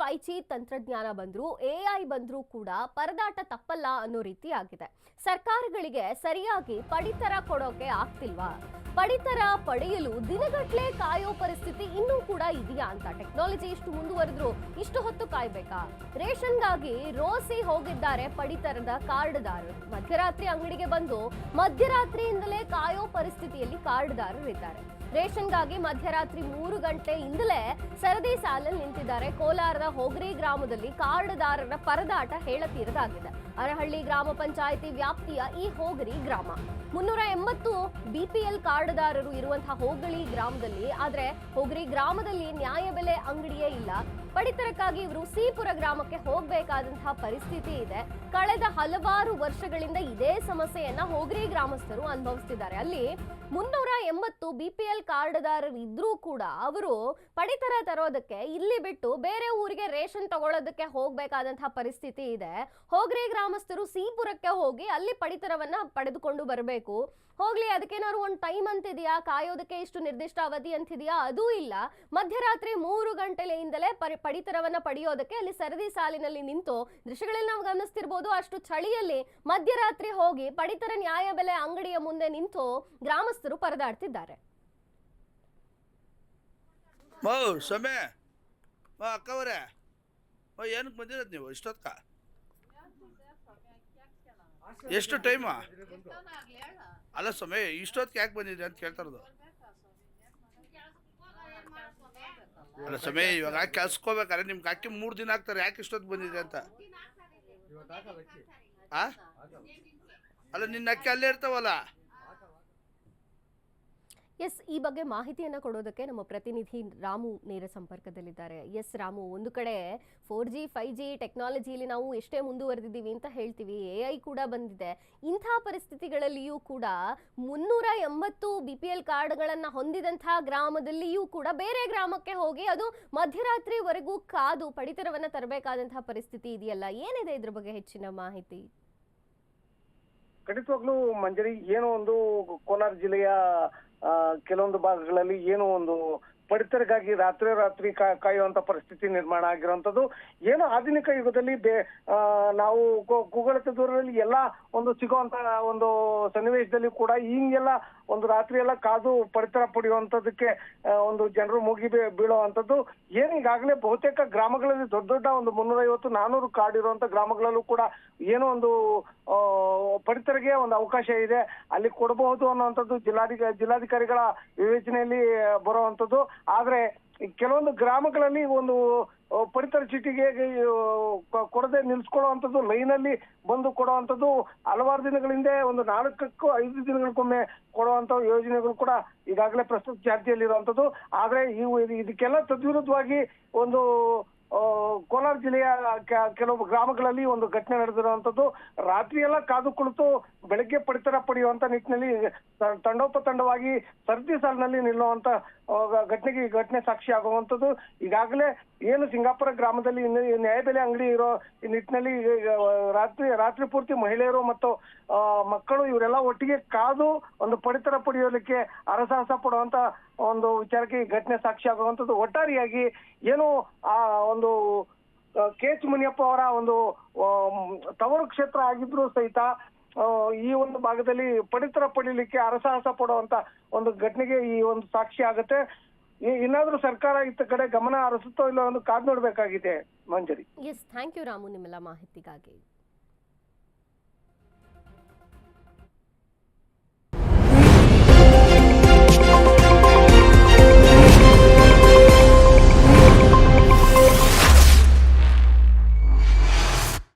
5G ತಂತ್ರಜ್ಞಾನ ಬಂದರೂ AI ಬಂದರೂ ಕೂಡ ಪರದಾಟ ತಪ್ಪಲ್ಲ ಅನ್ನೋ ರೀತಿ ಆಗಿದೆ. ಸರ್ಕಾರಗಳಿಗೆ ಸರಿಯಾಗಿ ಪಡಿತರ ಕೊಡೋಕೆ ಆಗ್ತಿಲ್ವಾ? ಪಡಿತರ ಪಡೆಯಲು ದಿನಗಟ್ಟಲೆ ಕಾಯೋ ಪರಿಸ್ಥಿತಿ ಇನ್ನೂ ಕೂಡ ಇದೆಯಾ ಅಂತ. ಟೆಕ್ನಾಲಜಿ ಇಷ್ಟು ಮುಂದುವರೆದ್ರು ಇಷ್ಟು ಹೊತ್ತು ಕಾಯ್ಬೇಕಾ? ರೇಷನ್ಗಾಗಿ ರೋಸಿ ಹೋಗಿದ್ದಾರೆ ಪಡಿತರದ ಕಾರ್ಡ್ದಾರರು. ಮಧ್ಯರಾತ್ರಿ ಅಂಗಡಿಗೆ ಬಂದು ಮಧ್ಯರಾತ್ರಿಯಿಂದಲೇ ಕಾಯೋ ಪರಿಸ್ಥಿತಿಯಲ್ಲಿ ಕಾರ್ಡ್ದಾರರಿದ್ದಾರೆ. ರೇಷನ್ಗಾಗಿ ಮಧ್ಯರಾತ್ರಿ 3 ಗಂಟೆಯಿಂದಲೇ ಸರದಿ ಸಾಲಲ್ಲಿ ನಿಂತಿದ್ದಾರೆ. ಕೋಲಾರದ ಹೋಗರಿ ಗ್ರಾಮದಲ್ಲಿ ಕಾರ್ಡ್ದಾರರ ಪರದಾಟ ಹೇಳತೀರದಾಗಿದೆ. ಅರಹಳ್ಳಿ ಗ್ರಾಮ ಪಂಚಾಯಿತಿ ವ್ಯಾಪ್ತಿಯ ಈ ಹೋಗರಿ ಗ್ರಾಮ 380 BPL ಕಾರ್ಡ್ದಾರರು ಇರುವಂತಹ ಹೋಗಳಿ ಗ್ರಾಮದಲ್ಲಿ. ಆದ್ರೆ ಹೋಗರಿ ಗ್ರಾಮದಲ್ಲಿ ನ್ಯಾಯಬೆಲೆ ಅಂಗಡಿಯೇ ಇಲ್ಲ. ಪಡಿತರಕ್ಕಾಗಿ ಇವರು ಸಿಪುರ ಗ್ರಾಮಕ್ಕೆ ಹೋಗಬೇಕಾದಂತಹ ಪರಿಸ್ಥಿತಿ ಇದೆ. ಕಳೆದ ಹಲವಾರು ವರ್ಷಗಳಿಂದ ಇದೇ ಸಮಸ್ಯೆಯನ್ನ ಹೋಗರಿ ಗ್ರಾಮಸ್ಥರು ಅನುಭವಿಸ್ತಿದ್ದಾರೆ. ಅಲ್ಲಿ 380 BPL ಕಾರ್ಡ್ದಾರರು ಇದ್ರೂ ಕೂಡ ಅವರು ಪಡಿತರ ತರೋದಕ್ಕೆ ಇಲ್ಲಿ ಬಿಟ್ಟು ಬೇರೆ ಊರಿಗೆ ರೇಷನ್ ತಗೊಳ್ಳೋದಕ್ಕೆ ಹೋಗ್ಬೇಕಾದಂತಹ ಪರಿಸ್ಥಿತಿ ಇದೆ. ಹೋಗರಿ ಗ್ರಾಮಸ್ಥರು ಸಿಪುರಕ್ಕೆ ಹೋಗಿ ಅಲ್ಲಿ ಪಡಿತರವನ್ನ ಪಡೆದುಕೊಂಡು ಬರಬೇಕು. ಹೋಗ್ಲಿ, ಅದಕ್ಕೇನಾದ್ರು ಒಂದು ಟೈಮ್ ಅಂತಿದೆಯಾ? ಕಾಯೋದಕ್ಕೆ ಇಷ್ಟು ನಿರ್ದಿಷ್ಟ ಅವಧಿ ಅಂತಿದೆಯಾ? ಅದೂ ಇಲ್ಲ. ಮಧ್ಯರಾತ್ರಿ 3 ಗಂಟೆಯಿಂದಲೇ ಪಡಿತರವನ್ನ ಪಡೆಯೋದಕ್ಕೆ ಅಲ್ಲಿ ಸರದಿ ಸಾಲಿನಲ್ಲಿ ನಿಂತು ದೃಶ್ಯಗಳಲ್ಲಿ ನಾವು ಗಮನಿಸ್ತಿರ್ಬೋದು. ಅಷ್ಟು ಚಳಿಯಲ್ಲಿ ಮಧ್ಯರಾತ್ರಿ ಹೋಗಿ ಪಡಿತರ ನ್ಯಾಯಬೆಲೆ ಅಂಗಡಿಯ ಮುಂದೆ ನಿಂತು ಗ್ರಾಮಸ್ಥರು ಪರದಾಡ್ತಿದ್ದಾರೆ. ಅಕ್ಕವರೇ ಏನಕ್ಕೆ ಬಂದಿರೋದು ನೀವು ಇಷ್ಟೊತ್ತ? ಎಷ್ಟು ಟೈಮಾ? ಅಲ್ಲ ಸ್ವಾಮಿ, ಇಷ್ಟೊತ್ತಿಗೆ ಯಾಕೆ ಬಂದಿದ್ರಿ ಅಂತ ಕೇಳ್ತಾ ಇರೋದು. ಅಲ್ಲ ಸ್ವಾಮಿ, ಇವಾಗ ಕೆಲ್ಸ್ಕೋಬೇಕಾರೆ ನಿಮ್ಗೆ ಅಕ್ಕಿ 3 ದಿನ ಆಗ್ತಾರೆ, ಯಾಕೆ ಇಷ್ಟೊತ್ತು ಬಂದಿದೆ ಅಂತ? ಅಲ್ಲ ನಿನ್ನ ಅಕ್ಕಿ ಅಲ್ಲೇ ಇರ್ತಾವಲ್ಲ. ಎಸ್, ಈ ಬಗ್ಗೆ ಮಾಹಿತಿಯನ್ನು ಕೊಡೋದಕ್ಕೆ ನಮ್ಮ ಪ್ರತಿನಿಧಿ ರಾಮು ನೇರ ಸಂಪರ್ಕದಲ್ಲಿದ್ದಾರೆ. ಎಸ್ ರಾಮು, ಒಂದು ಕಡೆ 4G 5G ಟೆಕ್ನಾಲಜಿಯಲ್ಲಿ ನಾವು ಎಷ್ಟೇ ಮುಂದುವರೆದಿದ್ದೀವಿ ಅಂತ ಹೇಳ್ತೀವಿ, AI ಕೂಡ ಬಂದಿದೆ. ಇಂಥ ಪರಿಸ್ಥಿತಿಗಳಲ್ಲಿಯೂ ಕೂಡ 380 BPL ಕಾರ್ಡ್ಗಳನ್ನು ಹೊಂದಿದಂತಹ ಗ್ರಾಮದಲ್ಲಿಯೂ ಕೂಡ ಬೇರೆ ಗ್ರಾಮಕ್ಕೆ ಹೋಗಿ ಅದು ಮಧ್ಯರಾತ್ರಿವರೆಗೂ ಕಾದು ಪಡಿತರವನ್ನು ತರಬೇಕಾದಂತಹ ಪರಿಸ್ಥಿತಿ ಇದೆಯಲ್ಲ, ಏನಿದೆ ಇದ್ರ ಬಗ್ಗೆ ಹೆಚ್ಚಿನ ಮಾಹಿತಿ? ಖಂಡಿತವಾಗ್ಲೂ ಮಂಜರಿ, ಏನೋ ಒಂದು ಕೋಲಾರ ಜಿಲ್ಲೆಯ ಕೆಲವೊಂದು ಭಾಗಗಳಲ್ಲಿ ಏನೋ ಒಂದು ಪಡಿತರಿಗಾಗಿ ರಾತ್ರಿ ಕಾಯುವಂತ ಪರಿಸ್ಥಿತಿ ನಿರ್ಮಾಣ ಆಗಿರುವಂತದ್ದು. ಏನೋ ಆಧುನಿಕ ಯುಗದಲ್ಲಿ ನಾವು ಕೂಗಳತೆ ದೂರದಲ್ಲಿ ಎಲ್ಲ ಒಂದು ಸಿಗುವಂತ ಒಂದು ಸನ್ನಿವೇಶದಲ್ಲಿ ಕೂಡ ಹಿಂಗೆಲ್ಲ ಒಂದು ರಾತ್ರಿ ಎಲ್ಲ ಕಾದು ಪಡಿತರ ಪಡೆಯುವಂತದಕ್ಕೆ ಒಂದು ಜನರು ಮುಗಿ ಬೀಳುವಂತದ್ದು ಏನು ಈಗಾಗಲೇ ಬಹುತೇಕ ಗ್ರಾಮಗಳಲ್ಲಿ ದೊಡ್ಡ ದೊಡ್ಡ ಒಂದು 350-400 ಕಾರ್ಡ್ ಇರುವಂತ ಗ್ರಾಮಗಳಲ್ಲೂ ಕೂಡ ಏನೋ ಒಂದು ಪಡಿತರಿಗೆ ಒಂದು ಅವಕಾಶ ಇದೆ, ಅಲ್ಲಿ ಕೊಡಬಹುದು ಅನ್ನುವಂಥದ್ದು ಜಿಲ್ಲಾಧಿಕಾರಿಗಳ ವಿವೇಚನೆಯಲ್ಲಿ ಬರುವಂತದ್ದು. ಆದ್ರೆ ಕೆಲವೊಂದು ಗ್ರಾಮಗಳಲ್ಲಿ ಒಂದು ಪಡಿತರ ಚೀಟಿಗೆ ಕೊಡದೆ ನಿಲ್ಸ್ಕೊಳ್ಳುವಂಥದ್ದು, ಲೈನಲ್ಲಿ ಬಂದು ಕೊಡುವಂಥದ್ದು ಹಲವಾರು ದಿನಗಳಿಂದ ಒಂದು 4-5 ದಿನಗಳಿಗೊಮ್ಮೆ ಕೊಡುವಂತ ಯೋಜನೆಗಳು ಕೂಡ ಈಗಾಗಲೇ ಪ್ರಸ್ತುತ ಜಾರಿಯಲ್ಲಿರುವಂಥದ್ದು. ಆದ್ರೆ ಇದಕ್ಕೆಲ್ಲ ತದ್ವಿರುದ್ಧವಾಗಿ ಒಂದು ಕೋಲಾರ ಜಿಲ್ಲೆಯ ಕೆಲವು ಗ್ರಾಮಗಳಲ್ಲಿ ಒಂದು ಘಟನೆ ನಡೆದಿರುವಂತದ್ದು. ರಾತ್ರಿ ಎಲ್ಲ ಕಾದು ಕುಳಿತು ಬೆಳಗ್ಗೆ ಪಡಿತರ ಪಡೆಯುವಂತ ನಿಟ್ಟಿನಲ್ಲಿ ತಂಡೋಪತಂಡವಾಗಿ ಸರದಿ ಸಾಲಿನಲ್ಲಿ ನಿಲ್ಲುವಂತ ಘಟನೆ ಸಾಕ್ಷಿ ಆಗುವಂತದ್ದು. ಈಗಾಗಲೇ ಏನು ಸಿಂಗಾಪುರ ಗ್ರಾಮದಲ್ಲಿ ನ್ಯಾಯಬೆಲೆ ಅಂಗಡಿ ಇರೋ ಈ ನಿಟ್ಟಿನಲ್ಲಿ ರಾತ್ರಿ ಪೂರ್ತಿ ಮಹಿಳೆಯರು ಮತ್ತು ಮಕ್ಕಳು ಇವರೆಲ್ಲ ಒಟ್ಟಿಗೆ ಕಾದು ಒಂದು ಪಡಿತರ ಪಡೆಯೋದಕ್ಕೆ ಹರಸಾಹಸ ಪಡುವಂತ ಒಂದು ವಿಚಾರಕ್ಕೆ ಈ ಘಟನೆ ಸಾಕ್ಷಿ ಆಗುವಂತದ್ದು. ಒಟ್ಟಾರೆಯಾಗಿ ಏನು ಆ ಒಂದು KH ಮುನಿಯಪ್ಪ ಅವರ ಒಂದು ತವರು ಕ್ಷೇತ್ರ ಆಗಿದ್ರು ಸಹಿತ ಈ ಒಂದು ಭಾಗದಲ್ಲಿ ಪಡಿತರ ಪಡೀಲಿಕ್ಕೆ ಹರಸಾಹಸ ಪಡುವಂತ ಒಂದು ಘಟನೆಗೆ ಈ ಒಂದು ಸಾಕ್ಷಿ ಆಗುತ್ತೆ. ಇನ್ನಾದ್ರೂ ಸರ್ಕಾರ ಇತ್ತ ಕಡೆ ಗಮನ ಹರಿಸುತ್ತೋ ಇಲ್ಲ ಒಂದು ಕಾದು ನೋಡ್ಬೇಕಾಗಿದೆ ಮಂಜರಿ. ಎಸ್, ಥ್ಯಾಂಕ್ ಯು ರಾಮು ನಿಮ್ಮೆಲ್ಲ ಮಾಹಿತಿಗಾಗಿ.